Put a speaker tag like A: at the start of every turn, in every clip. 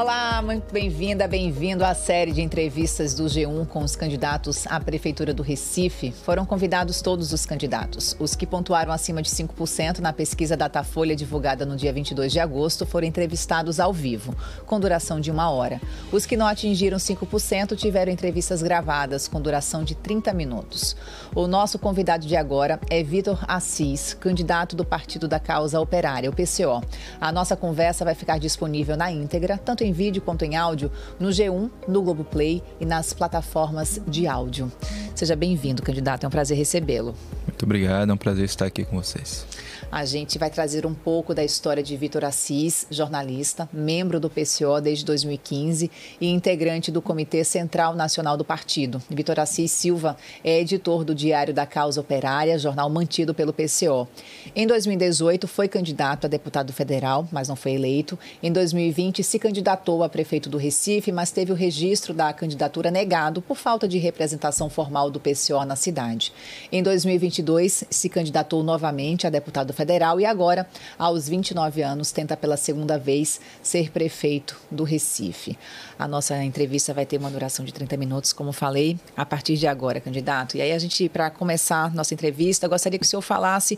A: Olá, muito bem-vinda, bem-vindo à série de entrevistas do G1 com os candidatos à Prefeitura do Recife. Foram convidados todos os candidatos. Os que pontuaram acima de 5% na pesquisa Datafolha divulgada no dia 22 de agosto foram entrevistados ao vivo, com duração de 1 hora. Os que não atingiram 5% tiveram entrevistas gravadas, com duração de 30 minutos. O nosso convidado de agora é Vitor Assis, candidato do Partido da Causa Operária, o PCO. A nossa conversa vai ficar disponível na íntegra, tanto em vídeo quanto em áudio, no G1, no Globoplay e nas plataformas de áudio. Seja bem-vindo, candidato. É um prazer recebê-lo.
B: Muito obrigado, é um prazer estar aqui com vocês.
A: A gente vai trazer um pouco da história de Vitor Assis, jornalista, membro do PCO desde 2015 e integrante do Comitê Central Nacional do Partido. Vitor Assis Silva é editor do Diário da Causa Operária, jornal mantido pelo PCO. Em 2018, foi candidato a deputado federal, mas não foi eleito. Em 2020, se candidatou a prefeito do Recife, mas teve o registro da candidatura negado por falta de representação formal do PCO na cidade. Em 2022, se candidatou novamente a deputado federal e agora, aos 29 anos, tenta pela segunda vez ser prefeito do Recife. A nossa entrevista vai ter uma duração de 30 minutos, como falei, a partir de agora, candidato. E aí a gente, para começar nossa entrevista, gostaria que o senhor falasse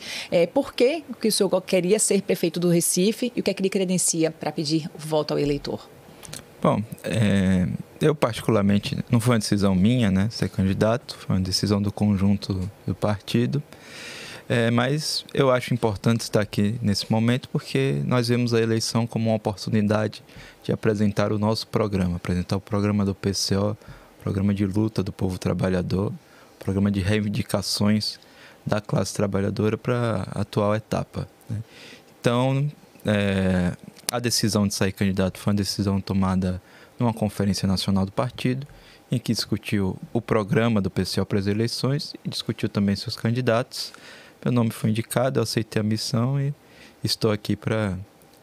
A: por que o senhor queria ser prefeito do Recife e o que é que ele credencia para pedir o voto ao eleitor.
B: Bom, eu particularmente, não foi uma decisão minha, né, ser candidato, foi uma decisão do conjunto do partido. Mas eu acho importante estar aqui nesse momento porque nós vemos a eleição como uma oportunidade de apresentar o nosso programa, apresentar o programa do PCO, programa de luta do povo trabalhador, programa de reivindicações da classe trabalhadora para a atual etapa, né? Então, a decisão de sair candidato foi uma decisão tomada numa conferência nacional do partido, em que discutiu o programa do PCO para as eleições e discutiu também seus candidatos. Meu nome foi indicado, eu aceitei a missão e estou aqui para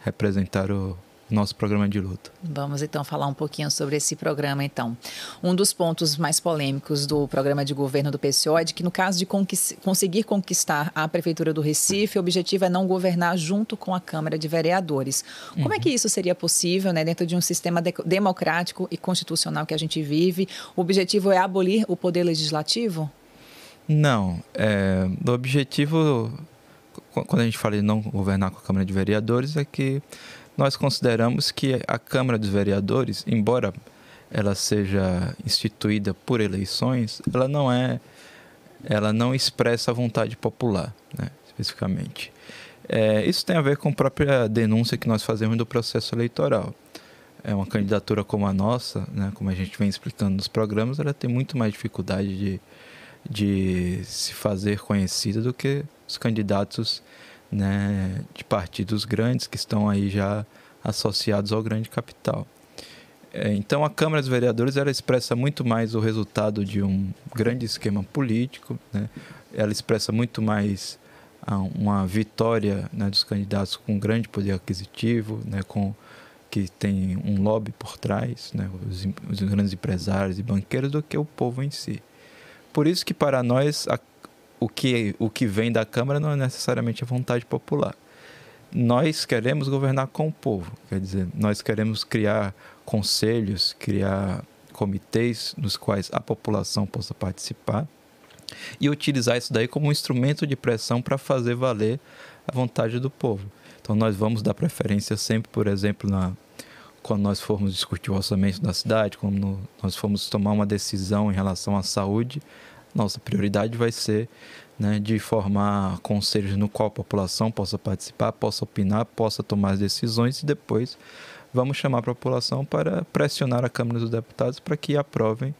B: representar o nosso programa de luta.
A: Vamos então falar um pouquinho sobre esse programa então. Um dos pontos mais polêmicos do programa de governo do PCO é de que no caso de conseguir conquistar a Prefeitura do Recife, o objetivo é não governar junto com a Câmara de Vereadores. Como é que isso seria possível, né, dentro de um sistema democrático e constitucional que a gente vive? O objetivo é abolir o poder legislativo?
B: Não, o objetivo, quando a gente fala de não governar com a Câmara de Vereadores, é que nós consideramos que a Câmara dos Vereadores, embora ela seja instituída por eleições, ela não expressa a vontade popular, né, especificamente. Isso tem a ver com a própria denúncia que nós fazemos do processo eleitoral. Uma candidatura como a nossa, né, como a gente vem explicando nos programas, ela tem muito mais dificuldade de se fazer conhecida do que os candidatos, né, de partidos grandes que estão aí já associados ao grande capital. Então a Câmara dos Vereadores ela expressa muito mais o resultado de um grande esquema político, né? Ela expressa muito mais uma vitória, né, dos candidatos com grande poder aquisitivo, né, que tem um lobby por trás, né, os grandes empresários e banqueiros, do que o povo em si. Por isso que para nós o que vem da Câmara não é necessariamente a vontade popular. Nós queremos governar com o povo, quer dizer, nós queremos criar conselhos, criar comitês nos quais a população possa participar e utilizar isso daí como um instrumento de pressão para fazer valer a vontade do povo. Então nós vamos dar preferência sempre, por exemplo, quando nós formos discutir o orçamento da cidade, quando nós formos tomar uma decisão em relação à saúde, nossa prioridade vai ser, né, de formar conselhos no qual a população possa participar, possa opinar, possa tomar as decisões e depois vamos chamar a população para pressionar a Câmara dos Deputados para que aprovem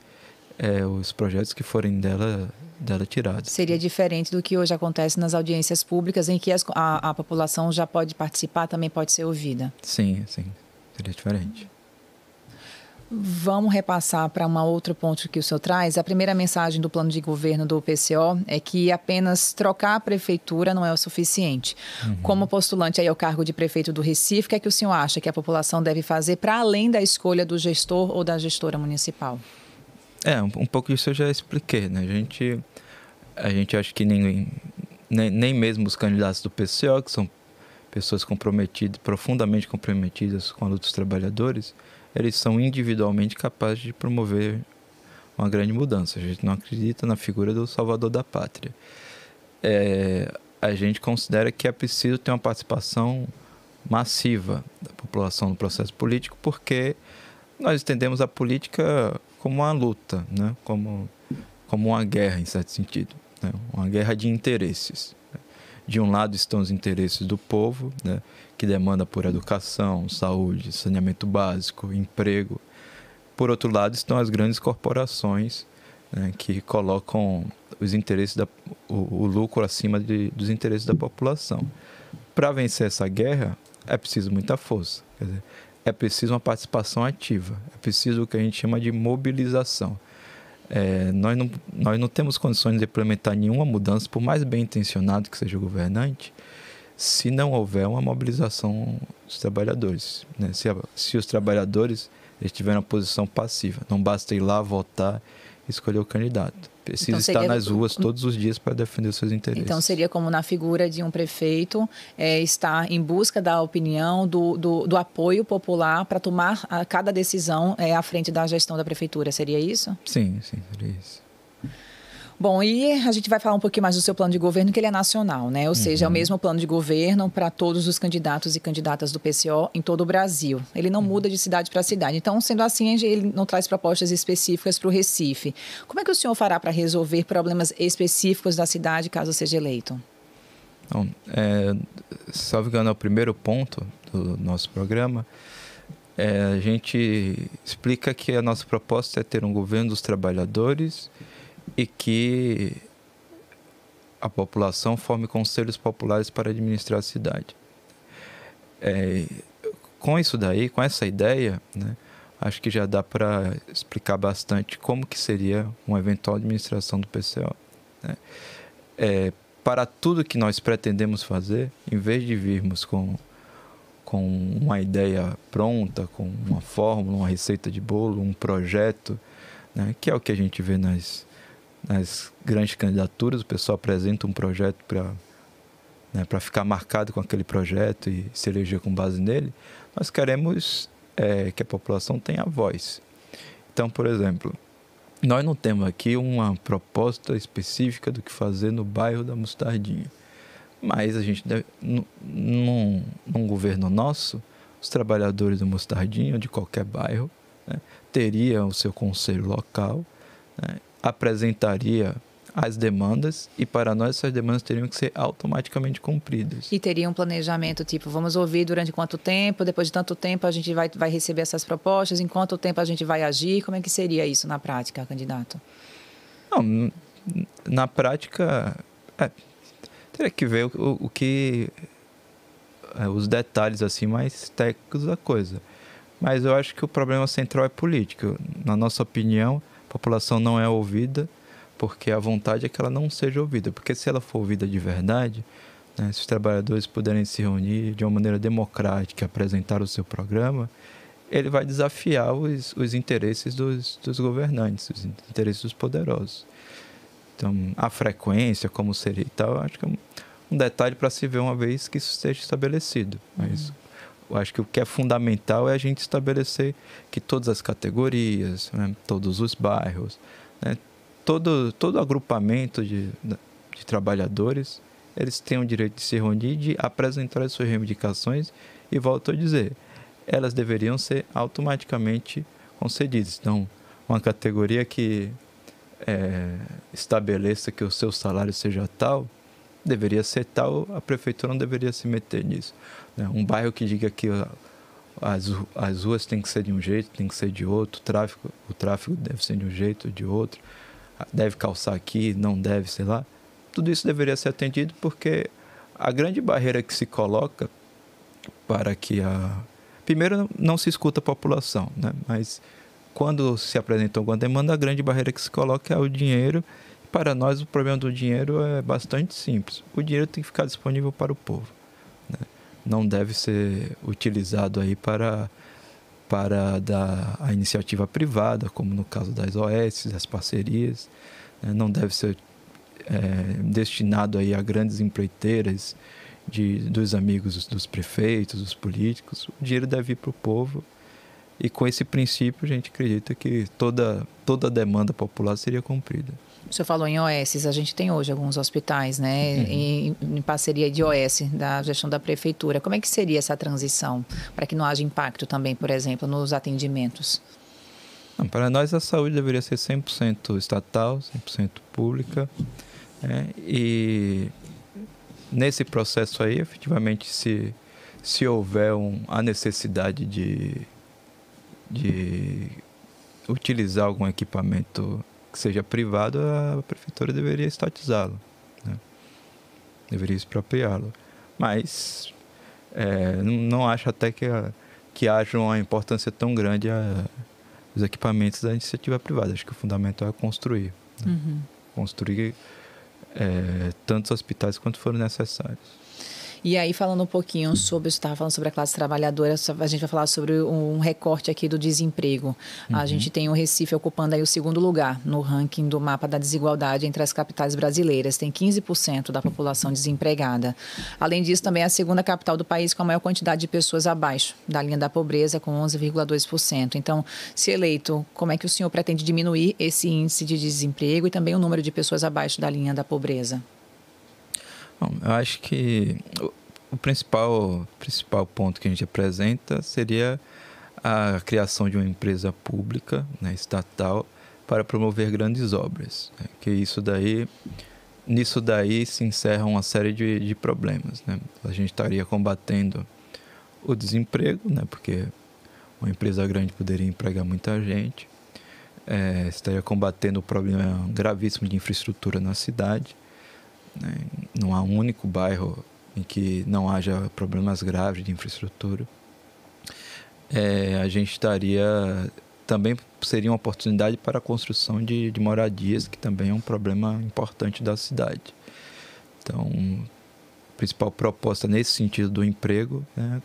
B: os projetos que forem dela tirados.
A: Seria diferente do que hoje acontece nas audiências públicas, em que a população já pode participar, também pode ser ouvida?
B: Sim, seria diferente.
A: Vamos repassar para um outro ponto que o senhor traz. A primeira mensagem do plano de governo do PCO é que apenas trocar a prefeitura não é o suficiente. Como postulante aí ao cargo de prefeito do Recife, o que é que o senhor acha que a população deve fazer para além da escolha do gestor ou da gestora municipal?
B: Um pouco disso eu já expliquei, né? A gente acha que nem mesmo os candidatos do PCO, que são pessoas comprometidas, profundamente comprometidas com a luta dos trabalhadores, eles são individualmente capazes de promover uma grande mudança. A gente não acredita na figura do salvador da pátria. A gente considera que é preciso ter uma participação massiva da população no processo político, porque nós entendemos a política como uma luta, né? como uma guerra, em certo sentido, né? Uma guerra de interesses. De um lado estão os interesses do povo, né? Que demanda por educação, saúde, saneamento básico, emprego. Por outro lado estão as grandes corporações, né? Que colocam os interesses o lucro acima dos interesses da população. Para vencer essa guerra, é preciso muita força. Quer dizer, é preciso uma participação ativa. É preciso o que a gente chama de mobilização. Nós não temos condições de implementar nenhuma mudança, por mais bem intencionado que seja o governante, se não houver uma mobilização dos trabalhadores, né? Se os trabalhadores estiverem na posição passiva. Não basta ir lá, votar e escolher o candidato. Precisa estar nas ruas todos os dias para defender os seus interesses.
A: Então, seria como na figura de um prefeito, estar em busca da opinião, do apoio popular para tomar cada decisão à frente da gestão da prefeitura. Seria isso?
B: Sim, seria isso.
A: Bom, e a gente vai falar um pouquinho mais do seu plano de governo, que ele é nacional, né? Ou seja, é o mesmo plano de governo para todos os candidatos e candidatas do PCO em todo o Brasil. Ele não muda de cidade para cidade. Então, sendo assim, ele não traz propostas específicas para o Recife. Como é que o senhor fará para resolver problemas específicos da cidade, caso seja eleito?
B: Então, salvo engano, é o primeiro ponto do nosso programa. A gente explica que a nossa proposta é ter um governo dos trabalhadores e que a população forme conselhos populares para administrar a cidade. Com isso daí, com essa ideia, né, acho que já dá para explicar bastante como que seria uma eventual administração do PCO. Né? Para tudo que nós pretendemos fazer, em vez de virmos com uma ideia pronta, com uma fórmula, uma receita de bolo, um projeto, né, que é o que a gente vê nas grandes candidaturas, o pessoal apresenta um projeto para ficar marcado com aquele projeto e se eleger com base nele. Nós queremos que a população tenha voz. Então, por exemplo, nós não temos aqui uma proposta específica do que fazer no bairro da Mostardinha, mas a gente deve, num governo nosso, os trabalhadores do Mostardinha ou de qualquer bairro, né, teriam o seu conselho local, né, apresentaria as demandas e para nós essas demandas teriam que ser automaticamente cumpridas.
A: E teria um planejamento tipo, vamos ouvir durante quanto tempo, depois de tanto tempo a gente vai receber essas propostas, em quanto tempo a gente vai agir, como é que seria isso na prática, candidato?
B: Não, na prática, teria que ver o que os detalhes assim mais técnicos da coisa. Mas eu acho que o problema central é político. Na nossa opinião, a população não é ouvida porque a vontade é que ela não seja ouvida. Porque se ela for ouvida de verdade, né, se os trabalhadores puderem se reunir de uma maneira democrática, apresentar o seu programa, ele vai desafiar os interesses dos governantes, os interesses dos poderosos. Então, a frequência, como seria e tal, acho que é um detalhe para se ver uma vez que isso esteja estabelecido. Mas eu acho que o que é fundamental é a gente estabelecer que todas as categorias, né, todos os bairros, né, todo agrupamento de trabalhadores, eles têm o direito de se reunir, de apresentar as suas reivindicações e, volto a dizer, elas deveriam ser automaticamente concedidas. Então, uma categoria que estabeleça que o seu salário seja tal, deveria ser tal, a prefeitura não deveria se meter nisso. Né? Um bairro que diga que as ruas têm que ser de um jeito, tem que ser de outro, o tráfego deve ser de um jeito ou de outro, deve calçar aqui, não deve, sei lá. Tudo isso deveria ser atendido porque a grande barreira que se coloca para que primeiro, não se escuta a população, né? Mas quando se apresenta alguma demanda, a grande barreira que se coloca é o dinheiro. Para nós, o problema do dinheiro é bastante simples. O dinheiro tem que ficar disponível para o povo, né? Não deve ser utilizado aí para a iniciativa privada, como no caso das OS, das parcerias, né? Não deve ser destinado aí a grandes empreiteiras dos amigos dos prefeitos, dos políticos. O dinheiro deve ir para o povo E com esse princípio, a gente acredita que toda a demanda popular seria cumprida.
A: O senhor falou em OS, a gente tem hoje alguns hospitais, né, em parceria de OS, da gestão da prefeitura. Como é que seria essa transição, para que não haja impacto também, por exemplo, nos atendimentos?
B: Não, para nós, a saúde deveria ser 100% estatal, 100% pública. E nesse processo aí, efetivamente, se houver a necessidade de utilizar algum equipamento que seja privado, a prefeitura deveria estatizá-lo, né? Deveria expropriá-lo. Mas não acho até que haja uma importância tão grande os equipamentos da iniciativa privada. Acho que o fundamental é construir. Né? Construir tantos hospitais quanto forem necessários.
A: E aí, falando um pouquinho sobre, você estava falando sobre a classe trabalhadora, a gente vai falar sobre um recorte aqui do desemprego. A gente tem o Recife ocupando aí o 2º lugar no ranking do mapa da desigualdade entre as capitais brasileiras. Tem 15% da população desempregada. Além disso, também é a 2ª capital do país com a maior quantidade de pessoas abaixo da linha da pobreza, com 11,2%. Então, se eleito, como é que o senhor pretende diminuir esse índice de desemprego e também o número de pessoas abaixo da linha da pobreza?
B: Bom, eu acho que o principal ponto que a gente apresenta seria a criação de uma empresa pública, né, estatal, para promover grandes obras. Né, que nisso daí se encerra uma série de problemas. Né? A gente estaria combatendo o desemprego, né, porque uma empresa grande poderia empregar muita gente. Estaria combatendo o problema gravíssimo de infraestrutura na cidade. Né? Não há um único bairro em que não haja problemas graves de infraestrutura. A gente também seria uma oportunidade para a construção de moradias, que também é um problema importante da cidade. Então, a principal proposta nesse sentido do emprego, né,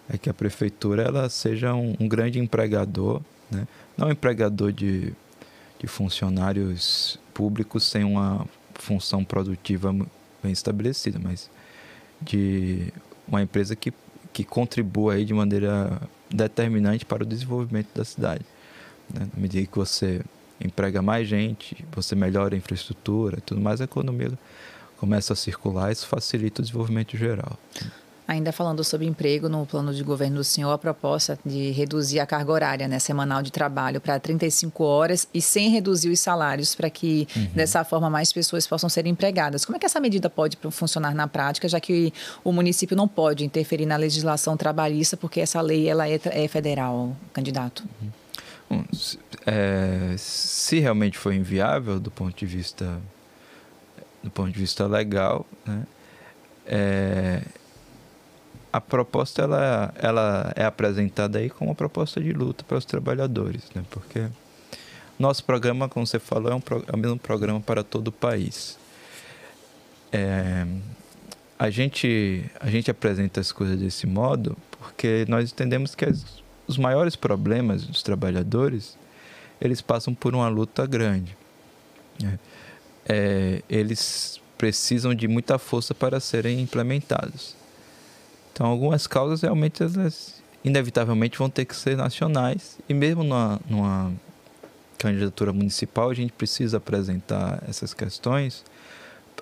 B: é que a prefeitura ela seja um grande empregador, né? Não um empregador de funcionários públicos sem uma função produtiva bem estabelecida, mas de uma empresa que contribua aí de maneira determinante para o desenvolvimento da cidade. Né? Na medida que você emprega mais gente, você melhora a infraestrutura e tudo mais, a economia começa a circular e isso facilita o desenvolvimento geral.
A: Ainda falando sobre emprego, no plano de governo do senhor, a proposta de reduzir a carga horária, né, semanal de trabalho para 35 horas e sem reduzir os salários para que, dessa forma, mais pessoas possam ser empregadas. Como é que essa medida pode funcionar na prática, já que o município não pode interferir na legislação trabalhista, porque essa lei ela é federal, candidato?
B: Bom, se realmente for inviável do ponto de vista legal, né, a proposta ela é apresentada aí como uma proposta de luta para os trabalhadores, né? Porque nosso programa, como você falou, é o mesmo programa para todo o país. A gente apresenta as coisas desse modo porque nós entendemos que os maiores problemas dos trabalhadores, eles passam por uma luta grande. Né? Eles precisam de muita força para serem implementados. Então, algumas causas realmente, elas inevitavelmente vão ter que ser nacionais. E mesmo numa candidatura municipal, a gente precisa apresentar essas questões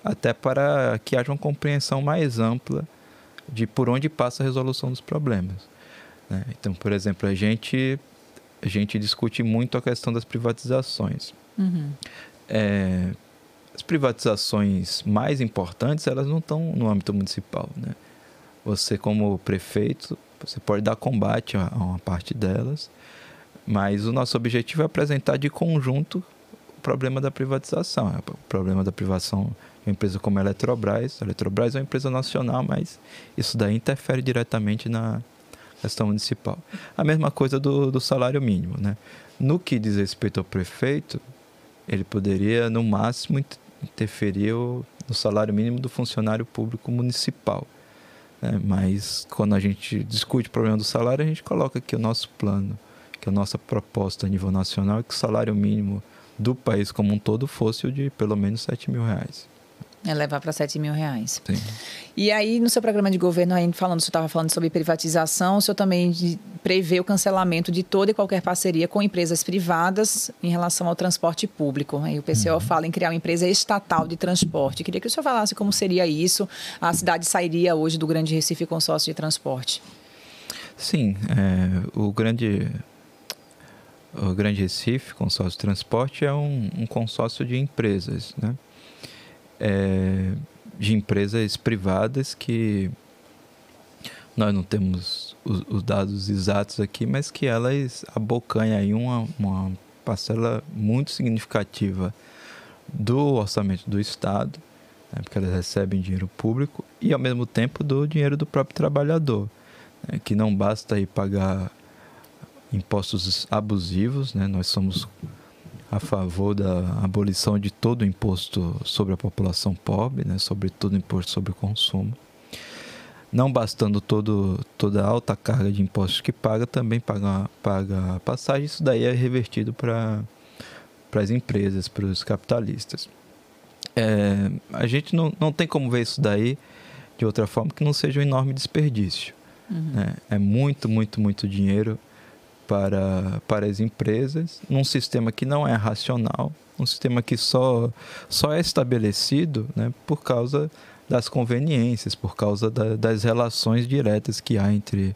B: até para que haja uma compreensão mais ampla de por onde passa a resolução dos problemas. Né? Então, por exemplo, a gente discute muito a questão das privatizações. As privatizações mais importantes, elas não estão no âmbito municipal, né? Você, como prefeito, você pode dar combate a uma parte delas, mas o nosso objetivo é apresentar de conjunto o problema da privatização. O problema da privação de uma empresa como a Eletrobras. A Eletrobras é uma empresa nacional, mas isso daí interfere diretamente na questão municipal. A mesma coisa do salário mínimo, né? No que diz respeito ao prefeito, ele poderia, no máximo, interferir no salário mínimo do funcionário público municipal. Mas quando a gente discute o problema do salário, a gente coloca aqui o nosso plano, que a nossa proposta a nível nacional é que o salário mínimo do país como um todo fosse o de pelo menos R$7.000.
A: É levar para R$7.000.
B: Sim.
A: E aí, no seu programa de governo, aí falando, o senhor estava falando sobre privatização, o senhor também prevê o cancelamento de toda e qualquer parceria com empresas privadas em relação ao transporte público. Aí o PCO fala em criar uma empresa estatal de transporte. Queria que o senhor falasse como seria isso. A cidade sairia hoje do Grande Recife Consórcio de Transporte.
B: Sim, o Grande Recife Consórcio de Transporte é um consórcio de empresas, né? De empresas privadas que nós não temos os dados exatos aqui, mas que elas abocanham aí uma parcela muito significativa do orçamento do Estado, né, porque elas recebem dinheiro público e, ao mesmo tempo, do dinheiro do próprio trabalhador, né, que não basta aí pagar impostos abusivos, né, nós somos a favor da abolição de todo o imposto sobre a população pobre, né, sobretudo imposto sobre o consumo. Não bastando toda a alta carga de impostos que paga, também paga passagem. Isso daí é revertido para as empresas, para os capitalistas. A gente não tem como ver isso daí de outra forma que não seja um enorme desperdício. Né? É muito, muito, muito dinheiro para as empresas, num sistema que não é racional, um sistema que só é estabelecido, né, por causa das conveniências, por causa das relações diretas que há entre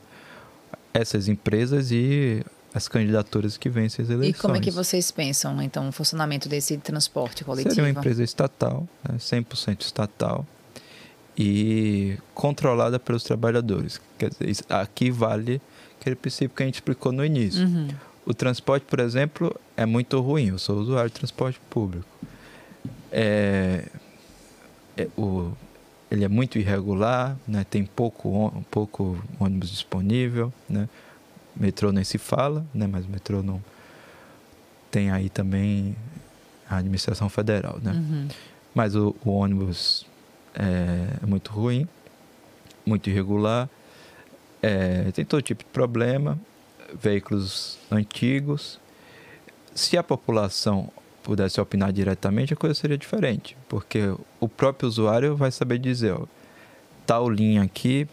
B: essas empresas e as candidaturas que vencem as eleições.
A: E como é que vocês pensam, então, o funcionamento desse transporte coletivo?
B: Seria uma empresa estatal, né, 100% estatal, e controlada pelos trabalhadores. Quer dizer, aqui vale aquele princípio que a gente explicou no início. O transporte, por exemplo, é muito ruim. Eu sou usuário de transporte público. Ele é muito irregular, né? Tem pouco ônibus disponível, né? Metrô nem se fala, né? Mas o metrô não tem aí também a administração federal, né? Mas o ônibus é muito ruim, muito irregular. Tem todo tipo de problema, veículos antigos. Se a população pudesse opinar diretamente, a coisa seria diferente, porque o próprio usuário vai saber dizer, ó, tal linha aqui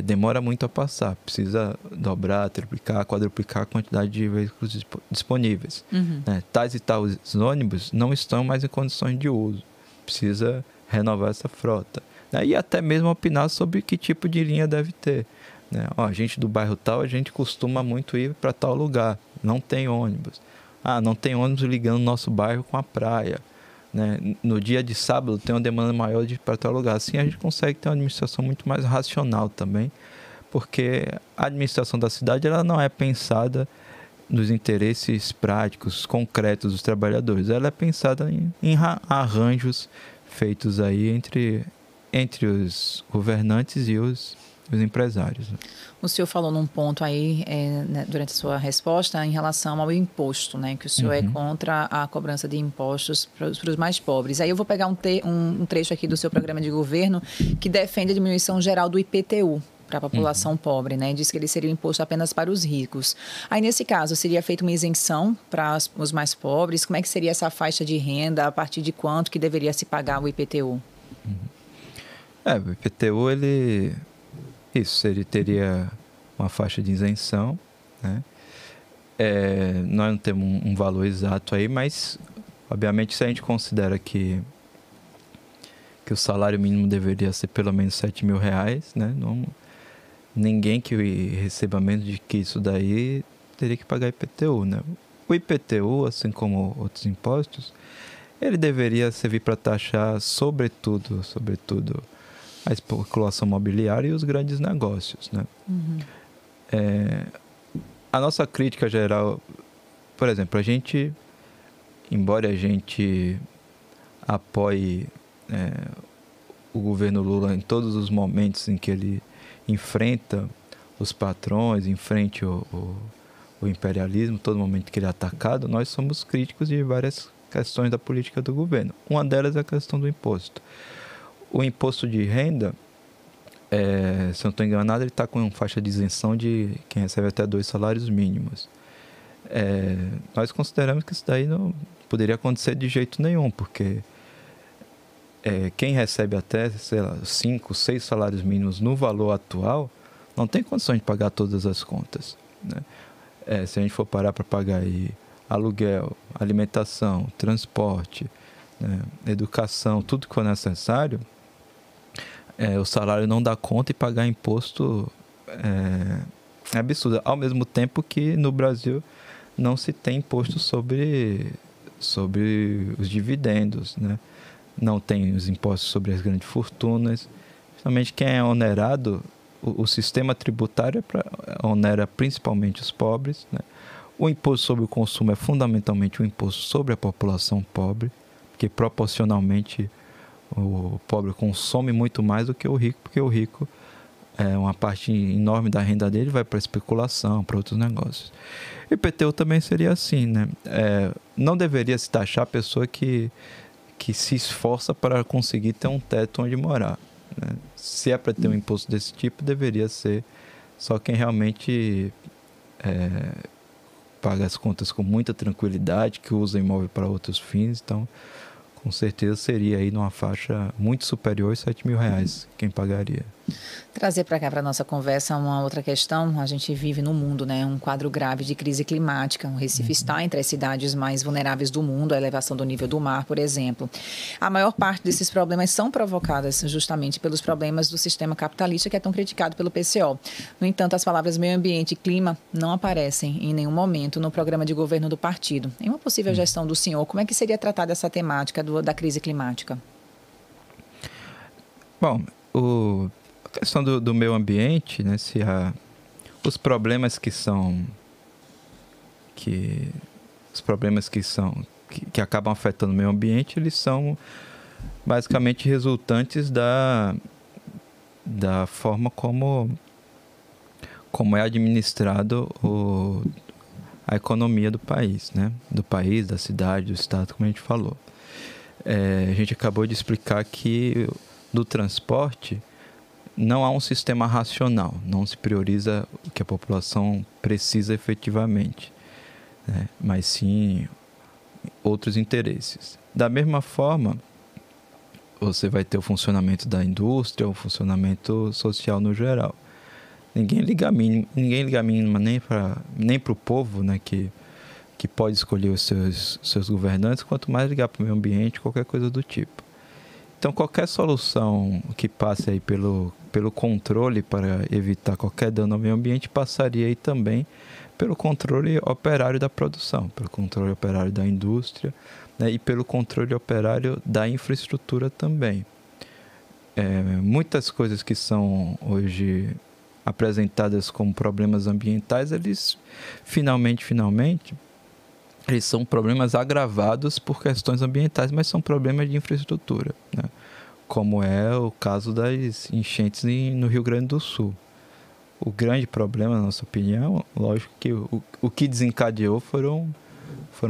B: demora muito a passar, precisa dobrar, triplicar, quadruplicar a quantidade de veículos disponíveis. Né? Tais e tais ônibus não estão mais em condições de uso, precisa renovar essa frota. Né? E até mesmo opinar sobre que tipo de linha deve ter. Né? Ó, a gente do bairro tal, a gente costuma muito ir para tal lugar, não tem ônibus. Não tem ônibus ligando o nosso bairro com a praia. Né? No dia de sábado tem uma demanda maior de ir para tal lugar. Assim a gente consegue ter uma administração muito mais racional também, porque a administração da cidade ela não é pensada nos interesses práticos, concretos dos trabalhadores. Ela é pensada em arranjos feitos aí entre os governantes e os empresários.
A: O senhor falou num ponto aí, né, durante a sua resposta, em relação ao imposto, né? Que o senhor é contra a cobrança de impostos para os mais pobres. Aí eu vou pegar um trecho aqui do seu programa de governo que defende a diminuição geral do IPTU para a população pobre, né? Diz que ele seria imposto apenas para os ricos. Aí, nesse caso, seria feita uma isenção para os mais pobres? Como é que seria essa faixa de renda? A partir de quanto que deveria se pagar o IPTU?
B: O IPTU, ele teria uma faixa de isenção, né? Nós não temos um valor exato aí, mas, obviamente, se a gente considera que o salário mínimo deveria ser pelo menos R$7.000, né? Ninguém que receba menos de que isso daí teria que pagar IPTU, né? O IPTU, assim como outros impostos, ele deveria servir para taxar, sobretudo, a especulação imobiliária e os grandes negócios, né? A nossa crítica geral, por exemplo, embora a gente apoie o governo Lula em todos os momentos em que ele enfrenta os patrões, enfrenta o imperialismo, todo momento que ele é atacado, nós somos críticos de várias questões da política do governo. Uma delas é a questão do imposto. O imposto de renda, se eu não estou enganado, ele está com faixa de isenção de quem recebe até 2 salários mínimos. Nós consideramos que isso daí não poderia acontecer de jeito nenhum, porque quem recebe até, sei lá, 5, 6 salários mínimos no valor atual, não tem condição de pagar todas as contas, né? Se a gente for parar para pagar aí aluguel, alimentação, transporte, né, educação, tudo que for necessário, o salário não dá conta e pagar imposto é absurdo. Ao mesmo tempo que no Brasil não se tem imposto sobre os dividendos, né? Não tem os impostos sobre as grandes fortunas. Justamente quem é onerado, o sistema tributário onera principalmente os pobres, né? O imposto sobre o consumo é fundamentalmente um imposto sobre a população pobre, porque proporcionalmente o pobre consome muito mais do que o rico, porque o rico, uma parte enorme da renda dele vai para especulação, para outros negócios. E IPTU também seria assim, né? Não deveria se taxar a pessoa que se esforça para conseguir ter um teto onde morar, né? Se é para ter um imposto desse tipo, deveria ser só quem realmente paga as contas com muita tranquilidade, que usa imóvel para outros fins. Então, com certeza seria aí numa faixa muito superior aos R$7.000 quem pagaria.
A: Trazer para cá, para a nossa conversa, uma outra questão. A gente vive no mundo, né, um quadro grave de crise climática. O Recife está entre as cidades mais vulneráveis do mundo, a elevação do nível do mar, por exemplo. A maior parte desses problemas são provocadas justamente pelos problemas do sistema capitalista, que é tão criticado pelo PCO. No entanto, as palavras meio ambiente e clima não aparecem em nenhum momento no programa de governo do partido. Em uma possível gestão do senhor, como é que seria tratada essa temática da crise climática?
B: Bom, a questão do meio ambiente, né, os problemas que acabam afetando o meio ambiente, eles são basicamente resultantes da forma como é administrado a economia do país, né? Do país, da cidade, do estado, como a gente falou. A gente acabou de explicar que do transporte não há um sistema racional, não se prioriza o que a população precisa efetivamente, né? Mas sim outros interesses. Da mesma forma, você vai ter o funcionamento da indústria, o funcionamento social no geral. Ninguém liga a mínima nem para o povo, né, que pode escolher os seus governantes, quanto mais ligar para o meio ambiente, qualquer coisa do tipo. Então, qualquer solução que passe aí pelo controle para evitar qualquer dano ao meio ambiente passaria aí também pelo controle operário da produção, pelo controle operário da indústria, né, e pelo controle operário da infraestrutura também. Muitas coisas que são hoje apresentadas como problemas ambientais, eles finalmente, eles são problemas agravados por questões ambientais, mas são problemas de infraestrutura, né? Como é o caso das enchentes no Rio Grande do Sul. O grande problema, na nossa opinião, lógico que o que desencadeou foram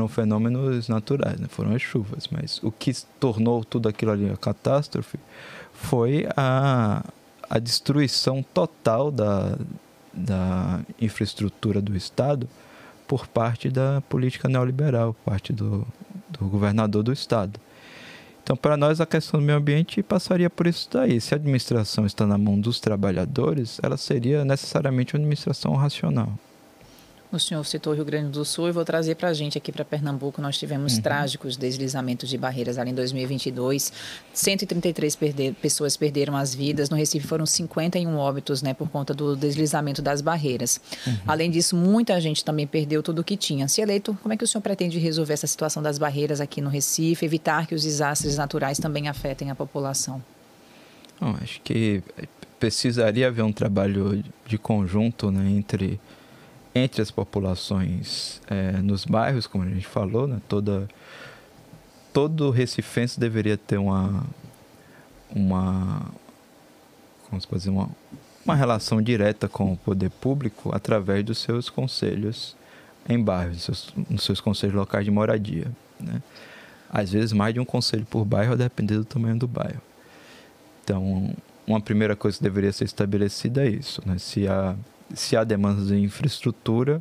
B: fenômenos naturais, né? Foram as chuvas, mas o que tornou tudo aquilo ali a catástrofe foi a destruição total da infraestrutura do Estado por parte da política neoliberal, por parte do governador do Estado. Então, para nós, a questão do meio ambiente passaria por isso daí. Se a administração está na mão dos trabalhadores, ela seria necessariamente uma administração racional.
A: O senhor citou o Rio Grande do Sul e vou trazer para a gente aqui para Pernambuco. Nós tivemos trágicos deslizamentos de barreiras ali em 2022. 133 pessoas perderam as vidas. No Recife foram 51 óbitos, né, por conta do deslizamento das barreiras. Além disso, muita gente também perdeu tudo o que tinha. Se eleito, como é que o senhor pretende resolver essa situação das barreiras aqui no Recife, evitar que os desastres naturais também afetem a população?
B: Bom, acho que precisaria haver um trabalho de conjunto, né, entre as populações nos bairros, como a gente falou, né? Todo recifense deveria ter uma relação direta com o poder público através dos seus conselhos em bairros, nos seus conselhos locais de moradia, né? Às vezes mais de um conselho por bairro, a depender do tamanho do bairro. Então, uma primeira coisa que deveria ser estabelecida é isso, né? Se há demandas de infraestrutura,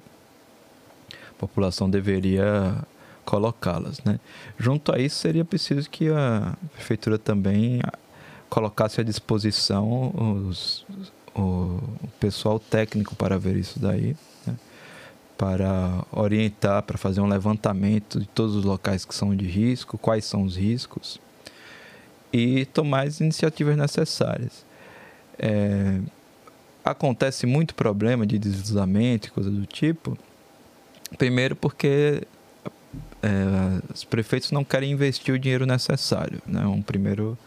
B: a população deveria colocá-las, né? Junto a isso, seria preciso que a prefeitura também colocasse à disposição o pessoal técnico para ver isso daí, né? Para orientar, para fazer um levantamento de todos os locais que são de risco, quais são os riscos, e tomar as iniciativas necessárias. Acontece muito problema de deslizamento e coisa do tipo, primeiro porque os prefeitos não querem investir o dinheiro necessário, né? Um primeiro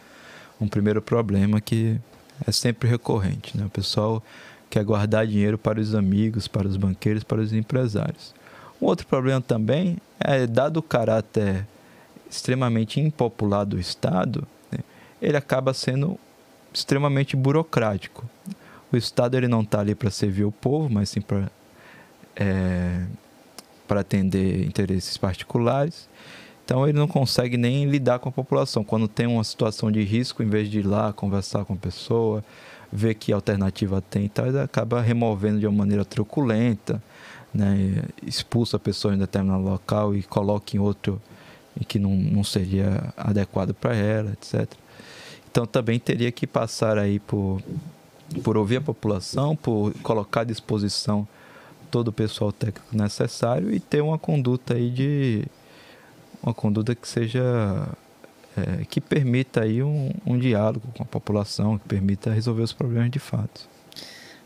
B: problema que é sempre recorrente, né? O pessoal quer guardar dinheiro para os amigos, para os banqueiros, para os empresários. Um outro problema também é, dado o caráter extremamente impopular do Estado, né, ele acaba sendo extremamente burocrático. O Estado ele não está ali para servir o povo, mas sim para atender interesses particulares. Então ele não consegue nem lidar com a população. Quando tem uma situação de risco, em vez de ir lá conversar com a pessoa, ver que alternativa tem, então ele acaba removendo de uma maneira truculenta, né? Expulsa a pessoa em determinado local e coloca em outro em que não seria adequado para ela, etc. Então também teria que passar aí por ouvir a população, por colocar à disposição todo o pessoal técnico necessário e ter uma conduta aí uma conduta que seja que permita aí um diálogo com a população, que permita resolver os problemas de fato.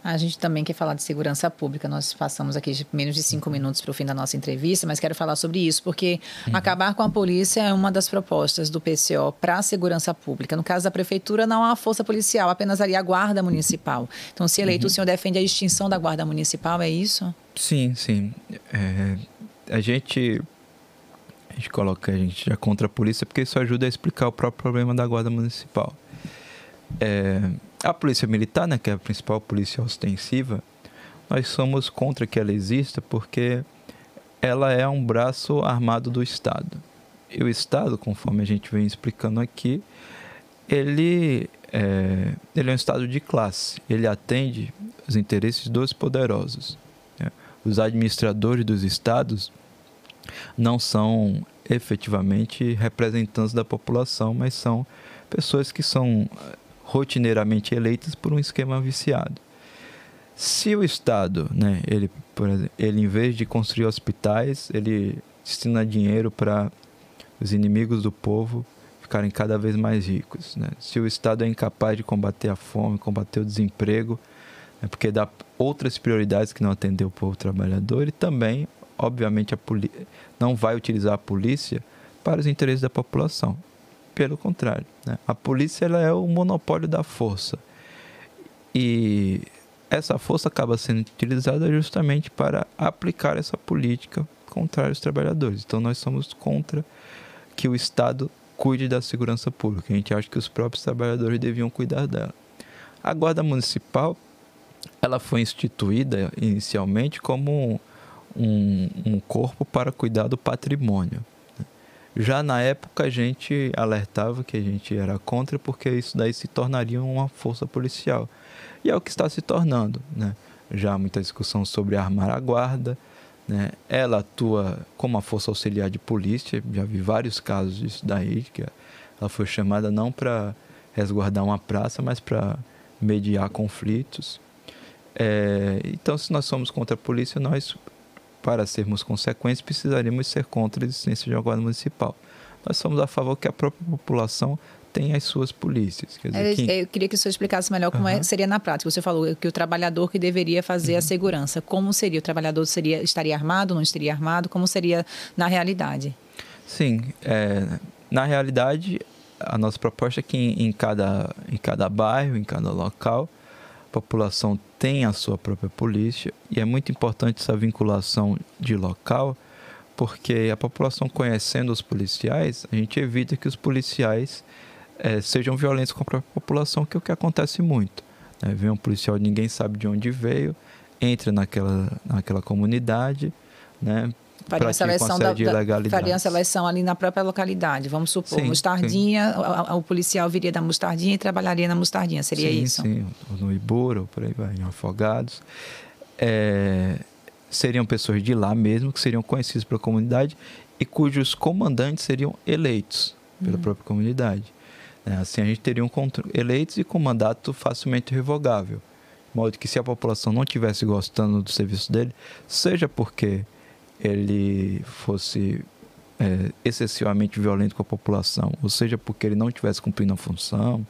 A: A gente também quer falar de segurança pública. Nós passamos aqui menos de 5 minutos para o fim da nossa entrevista, mas quero falar sobre isso, porque acabar com a polícia é uma das propostas do PCO para a segurança pública. No caso da prefeitura, não há força policial, apenas ali a guarda municipal. Então, se eleito, o senhor defende a extinção da guarda municipal, é isso?
B: Sim, sim. A gente coloca a gente já contra a polícia porque isso ajuda a explicar o próprio problema da guarda municipal. A polícia militar, né, que é a principal polícia ostensiva, nós somos contra que ela exista porque ela é um braço armado do Estado. E o Estado, conforme a gente vem explicando aqui, ele é um Estado de classe. Ele atende os interesses dos poderosos, né? Os administradores dos Estados não são efetivamente representantes da população, mas são pessoas que são rotineiramente eleitas por um esquema viciado. Se o Estado, né, por exemplo, ele em vez de construir hospitais, ele destina dinheiro para os inimigos do povo ficarem cada vez mais ricos, né? Se o Estado é incapaz de combater a fome, combater o desemprego, né, porque dá outras prioridades que não atender o povo trabalhador, e também, obviamente, não vai utilizar a polícia para os interesses da população. Pelo contrário, né? A polícia ela é o monopólio da força. E essa força acaba sendo utilizada justamente para aplicar essa política contrária aos trabalhadores. Então, nós somos contra que o Estado cuide da segurança pública. A gente acha que os próprios trabalhadores deviam cuidar dela. A Guarda Municipal ela foi instituída inicialmente como um corpo para cuidar do patrimônio. Já na época a gente alertava que a gente era contra porque isso daí se tornaria uma força policial. E é o que está se tornando, né? Já há muita discussão sobre armar a guarda, né? Ela atua como uma força auxiliar de polícia, já vi vários casos disso daí, que ela foi chamada não para resguardar uma praça, mas para mediar conflitos. Então, se nós somos contra a polícia, nós, para sermos consequentes, precisaríamos ser contra a existência de uma guarda municipal. Nós somos a favor que a própria população tenha as suas polícias. Quer dizer,
A: eu queria que o senhor explicasse melhor como seria na prática. Você falou que o trabalhador que deveria fazer a segurança. Como seria? O trabalhador estaria armado, não estaria armado? Como seria na realidade?
B: Sim, na realidade, a nossa proposta é que em cada bairro, em cada local, a população tem a sua própria polícia, e é muito importante essa vinculação de local, porque a população conhecendo os policiais, a gente evita que os policiais sejam violentos com a própria população, que é o que acontece muito, né? Vem um policial, ninguém sabe de onde veio, entra naquela comunidade, né?
A: Faria a seleção ali na própria localidade. Vamos supor, Mostardinha, o policial viria da Mostardinha e trabalharia na Mostardinha. Seria isso?
B: Sim, no Ibura, por aí vai, em Afogados. Seriam pessoas de lá mesmo, que seriam conhecidas pela comunidade e cujos comandantes seriam eleitos pela própria comunidade. Assim, a gente teria eleitos e com mandato facilmente revogável. De modo que, se a população não estivesse gostando do serviço dele, seja porque ele fosse excessivamente violento com a população, ou seja porque ele não estivesse cumprindo a função,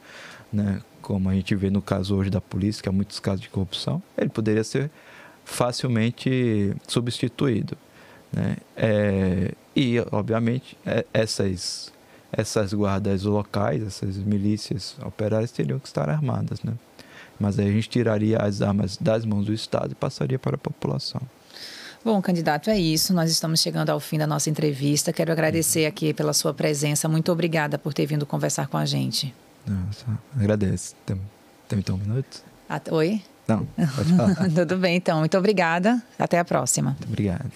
B: né, como a gente vê no caso hoje da polícia, que há muitos casos de corrupção, ele poderia ser facilmente substituído, né? E, obviamente, essas guardas locais, essas milícias operárias teriam que estar armadas, né? Mas aí a gente tiraria as armas das mãos do Estado e passaria para a população.
A: Bom, candidato, é isso. Nós estamos chegando ao fim da nossa entrevista. Quero agradecer aqui pela sua presença. Muito obrigada por ter vindo conversar com a gente.
B: Nossa, agradeço. Tem então um minuto?
A: Oi?
B: Não, pode falar.
A: Tudo bem, então. Muito obrigada. Até a próxima.
B: Muito obrigado.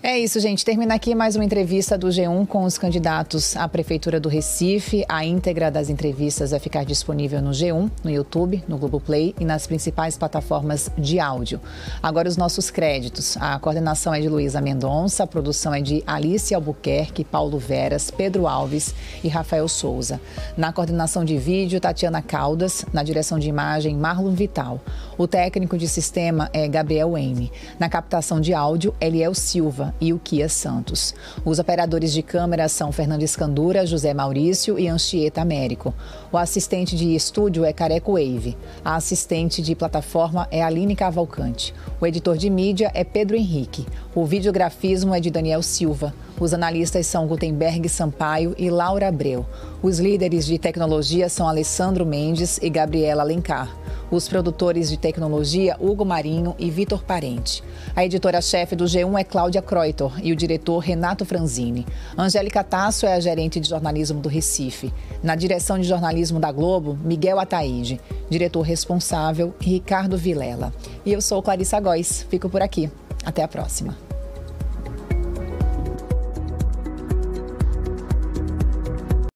A: É isso, gente. Termina aqui mais uma entrevista do G1 com os candidatos à Prefeitura do Recife. A íntegra das entrevistas vai ficar disponível no G1, no YouTube, no Globoplay e nas principais plataformas de áudio. Agora os nossos créditos. A coordenação é de Luísa Mendonça, a produção é de Alice Albuquerque, Paulo Veras, Pedro Alves e Rafael Souza. Na coordenação de vídeo, Tatiana Caldas. Na direção de imagem, Marlon Vital. O técnico de sistema é Gabriel Eme. Na captação de áudio, Eliel Silva e o Kia Santos. Os operadores de câmera são Fernando Escandura, José Maurício e Anchieta Américo. O assistente de estúdio é Careco Wave. A assistente de plataforma é Aline Cavalcante. O editor de mídia é Pedro Henrique. O videografismo é de Daniel Silva. Os analistas são Gutenberg Sampaio e Laura Abreu. Os líderes de tecnologia são Alessandro Mendes e Gabriela Alencar. Os produtores de tecnologia, Hugo Marinho e Vitor Parente. A editora-chefe do G1 é Cláudia Croitor e o diretor Renato Franzini. Angélica Tasso é a gerente de jornalismo do Recife. Na direção de jornalismo da Globo, Miguel Ataíde. Diretor responsável, Ricardo Vilela. E eu sou Clarissa Góes. Fico por aqui. Até a próxima.